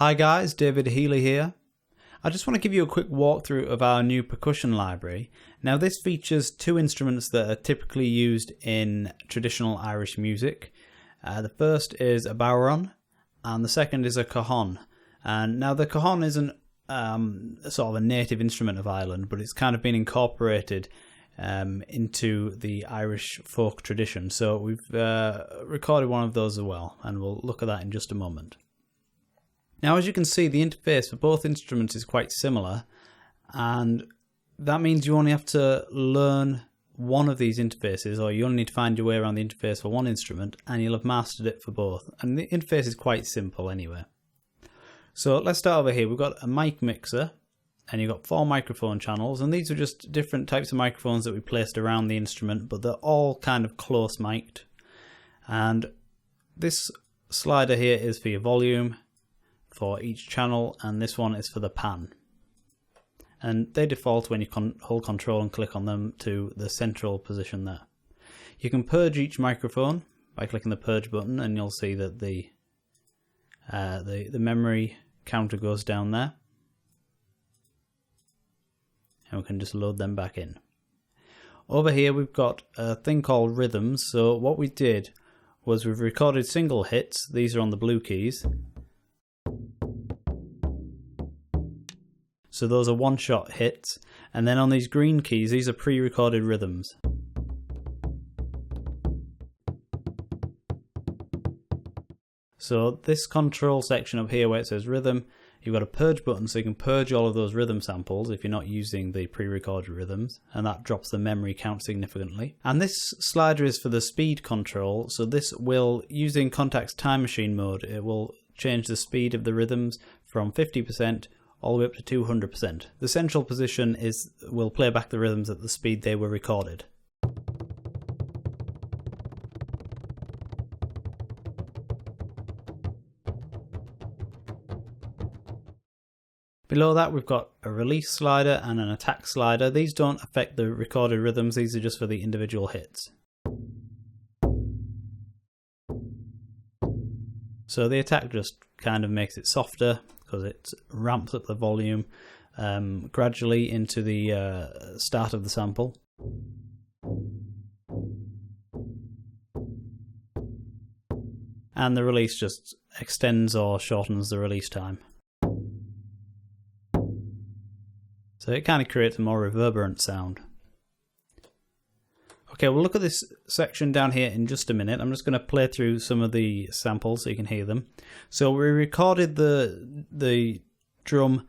Hi guys, David Healy here. I just want to give you a quick walkthrough of our new percussion library. Now this features two instruments that are typically used in traditional Irish music. The first is a bodhran and the second is a cajon. And now the cajon isn't sort of a native instrument of Ireland, but it's kind of been incorporated into the Irish folk tradition. So we've recorded one of those as well, and we'll look at that in just a moment. Now, as you can see, the interface for both instruments is quite similar, and that means you only have to learn one of these interfaces, or you only need to find your way around the interface for one instrument, and you'll have mastered it for both. And the interface is quite simple anyway. So let's start over here. We've got a mic mixer, and you've got 4 microphone channels, and these are just different types of microphones that we placed around the instrument, but they're all kind of close mic'd. And this slider here is for your volume for each channel, and this one is for the pan. And they default when you hold control and click on them to the central position there. You can purge each microphone by clicking the purge button, and you'll see that the memory counter goes down there. And we can just load them back in. Over here we've got a thing called rhythms. So what we did was we've recorded single hits. These are on the blue keys. So those are one-shot hits. And then on these green keys, these are pre-recorded rhythms. So this control section up here where it says rhythm, you've got a purge button, so you can purge all of those rhythm samples if you're not using the pre-recorded rhythms, and that drops the memory count significantly. And this slider is for the speed control, so this will, using Kontakt's time machine mode, it will change the speed of the rhythms from 50% all the way up to 200%. The central position will play back the rhythms at the speed they were recorded. Below that we've got a release slider and an attack slider. These don't affect the recorded rhythms, these are just for the individual hits. So the attack just kind of makes it softer because it ramps up the volume gradually into the start of the sample. And the release just extends or shortens the release time. So it kind of creates a more reverberant sound. Okay, we'll look at this section down here in just a minute. I'm just going to play through some of the samples so you can hear them. So we recorded the drum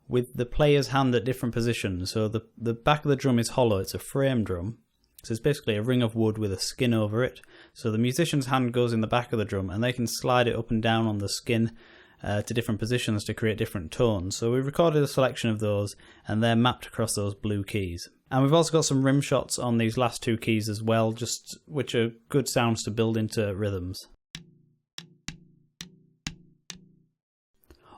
with the player's hand at different positions. So the back of the drum is hollow, it's a frame drum. So it's basically a ring of wood with a skin over it. So the musician's hand goes in the back of the drum and they can slide it up and down on the skin to different positions to create different tones. So we recorded a selection of those and they're mapped across those blue keys. And we've also got some rim shots on these last 2 keys as well, which are good sounds to build into rhythms.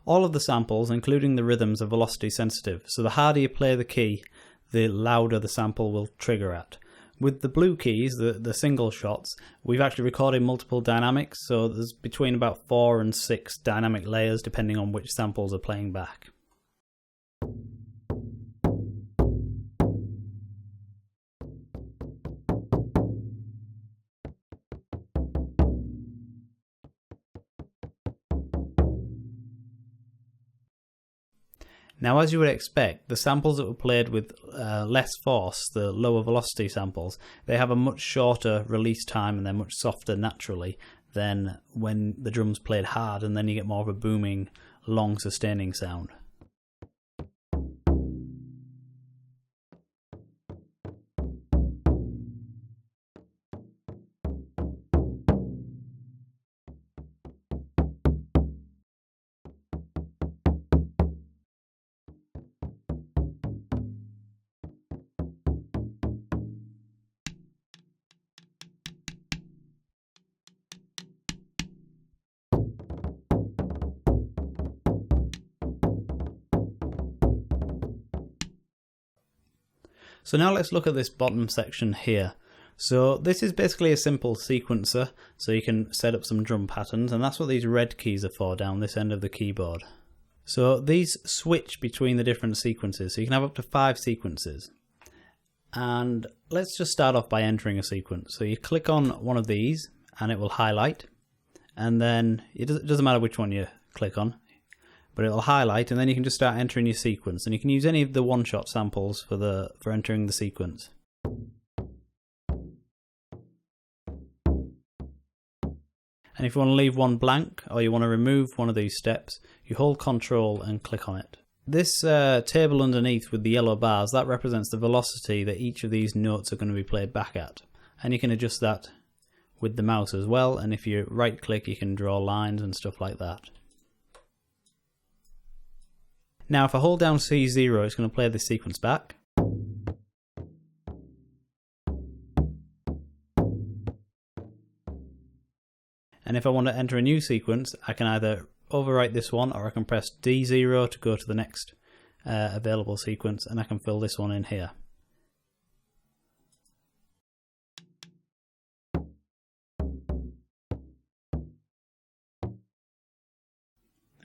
All of the samples, including the rhythms, are velocity sensitive, so the harder you play the key, the louder the sample will trigger at. With the blue keys, the single shots, we've actually recorded multiple dynamics, so there's between about 4 and 6 dynamic layers depending on which samples are playing back. Now, as you would expect, the samples that were played with less force, the lower velocity samples, they have a much shorter release time and they're much softer naturally than when the drum's played hard, and then you get more of a booming, long sustaining sound. So now let's look at this bottom section here. So this is basically a simple sequencer, so you can set up some drum patterns, and that's what these red keys are for down this end of the keyboard. So these switch between the different sequences, so you can have up to 5 sequences. And let's just start off by entering a sequence. So you click on one of these and it will highlight, and then it doesn't matter which one you click on, but it'll highlight, and then you can just start entering your sequence, and you can use any of the one-shot samples for entering the sequence. And if you want to leave one blank, or you want to remove one of these steps, you hold Control and click on it. This table underneath with the yellow bars, that represents the velocity that each of these notes are going to be played back at. And you can adjust that with the mouse as well, and if you right click you can draw lines and stuff like that. Now if I hold down C0, it's going to play this sequence back. And if I want to enter a new sequence, I can either overwrite this one, or I can press D0 to go to the next available sequence, and I can fill this one in here.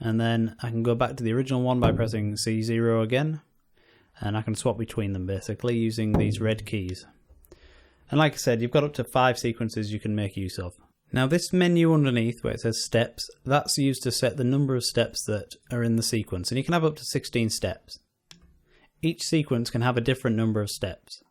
And then I can go back to the original one by pressing C0 again, and I can swap between them basically using these red keys. And like I said, you've got up to 5 sequences you can make use of. Now this menu underneath where it says steps, that's used to set the number of steps that are in the sequence, and you can have up to 16 steps. Each sequence can have a different number of steps.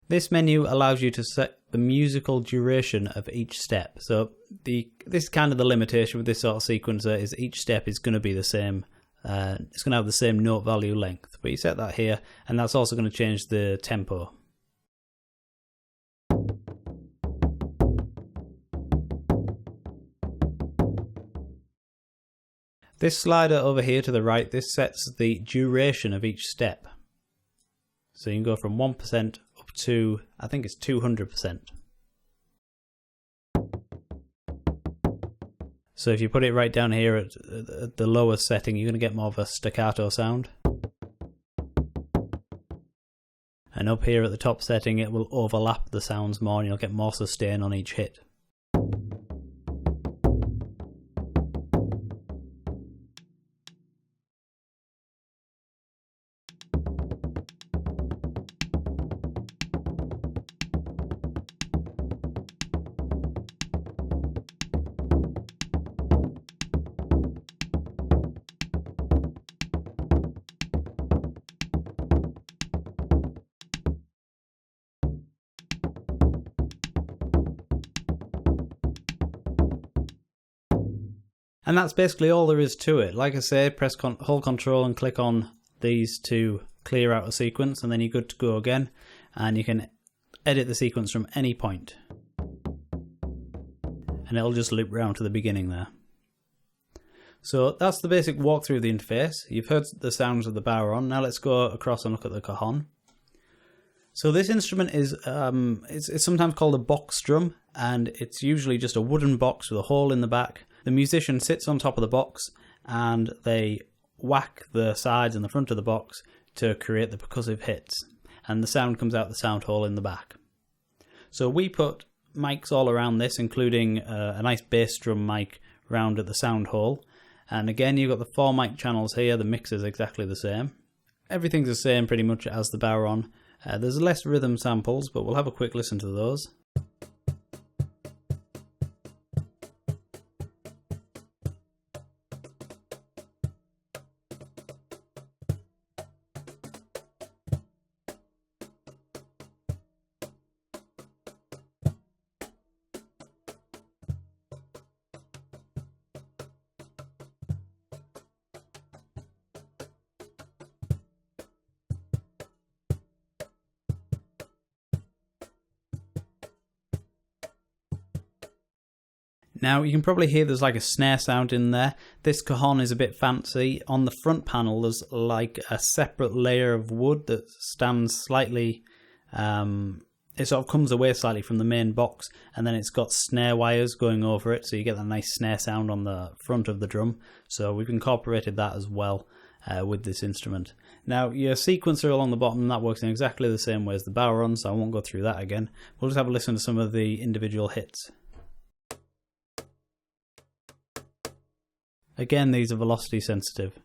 This menu allows you to set the musical duration of each step. So this is kind of the limitation with this sort of sequencer, is each step is going to be the same. It's going to have the same note value length, but you set that here, and that's also going to change the tempo. This slider over here to the right, this sets the duration of each step. So you can go from 1% up to, I think it's 200%. So if you put it right down here at the lowest setting, you're going to get more of a staccato sound. And up here at the top setting, it will overlap the sounds more, and you'll get more sustain on each hit. And that's basically all there is to it. Like I say, hold Control and click on these to clear out a sequence, and then you're good to go again, and you can edit the sequence from any point. And it'll just loop round to the beginning there. So that's the basic walkthrough of the interface. You've heard the sounds of the Bodhran. Now let's go across and look at the Cajon. So this instrument is it's sometimes called a box drum, and it's usually just a wooden box with a hole in the back. The musician sits on top of the box and they whack the sides and the front of the box to create the percussive hits, and the sound comes out the sound hole in the back. So we put mics all around this, including a nice bass drum mic round at the sound hole, and again you've got the 4 mic channels here. The mix is exactly the same. Everything's the same pretty much as the Bodhran. There's less rhythm samples, but we'll have a quick listen to those. Now you can probably hear there's like a snare sound in there. This Cajon is a bit fancy. On the front panel there's like a separate layer of wood that stands slightly, it sort of comes away slightly from the main box, and then it's got snare wires going over it, so you get that nice snare sound on the front of the drum. So we've incorporated that as well with this instrument. Now your sequencer along the bottom, that works in exactly the same way as the Bodhran, so I won't go through that again. We'll just have a listen to some of the individual hits. Again, these are velocity sensitive.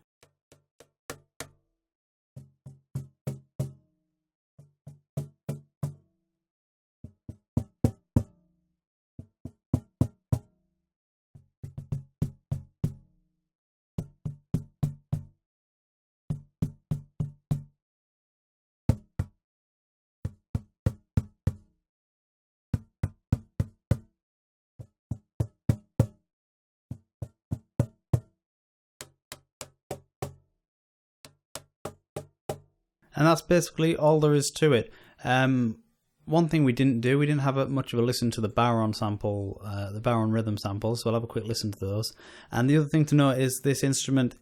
And that's basically all there is to it. One thing we didn't have much of a listen to the Bodhran sample, the Bodhran rhythm samples, so I'll have a quick listen to those. And the other thing to note is this instrument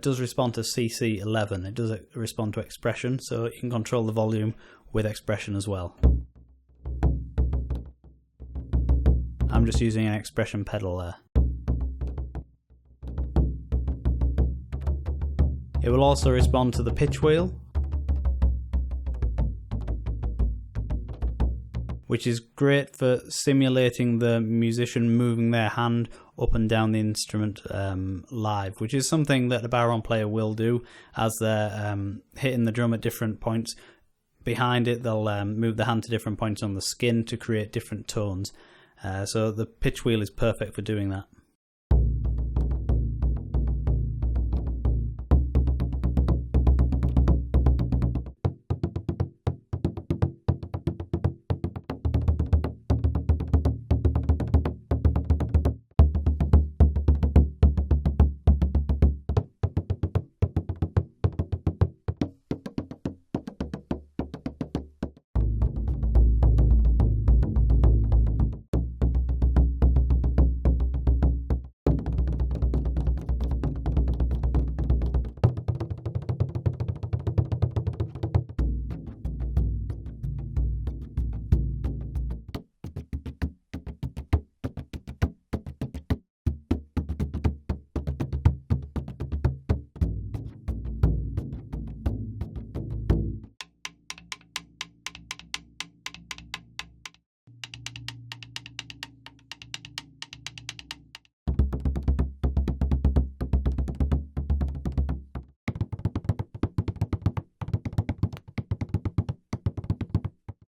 does respond to CC11. It does respond to expression, so you can control the volume with expression as well. I'm just using an expression pedal there. It will also respond to the pitch wheel, which is great for simulating the musician moving their hand up and down the instrument live, which is something that the Bodhran player will do as they're hitting the drum at different points. Behind it, they'll move the hand to different points on the skin to create different tones. So the pitch wheel is perfect for doing that.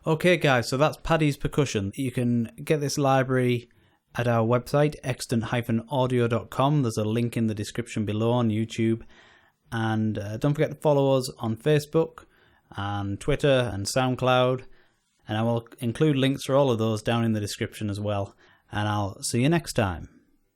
Okay guys, so that's Paddy's Percussion. You can get this library at our website, extant-audio.com. There's a link in the description below on YouTube. And don't forget to follow us on Facebook and Twitter and SoundCloud. And I will include links for all of those down in the description as well. And I'll see you next time.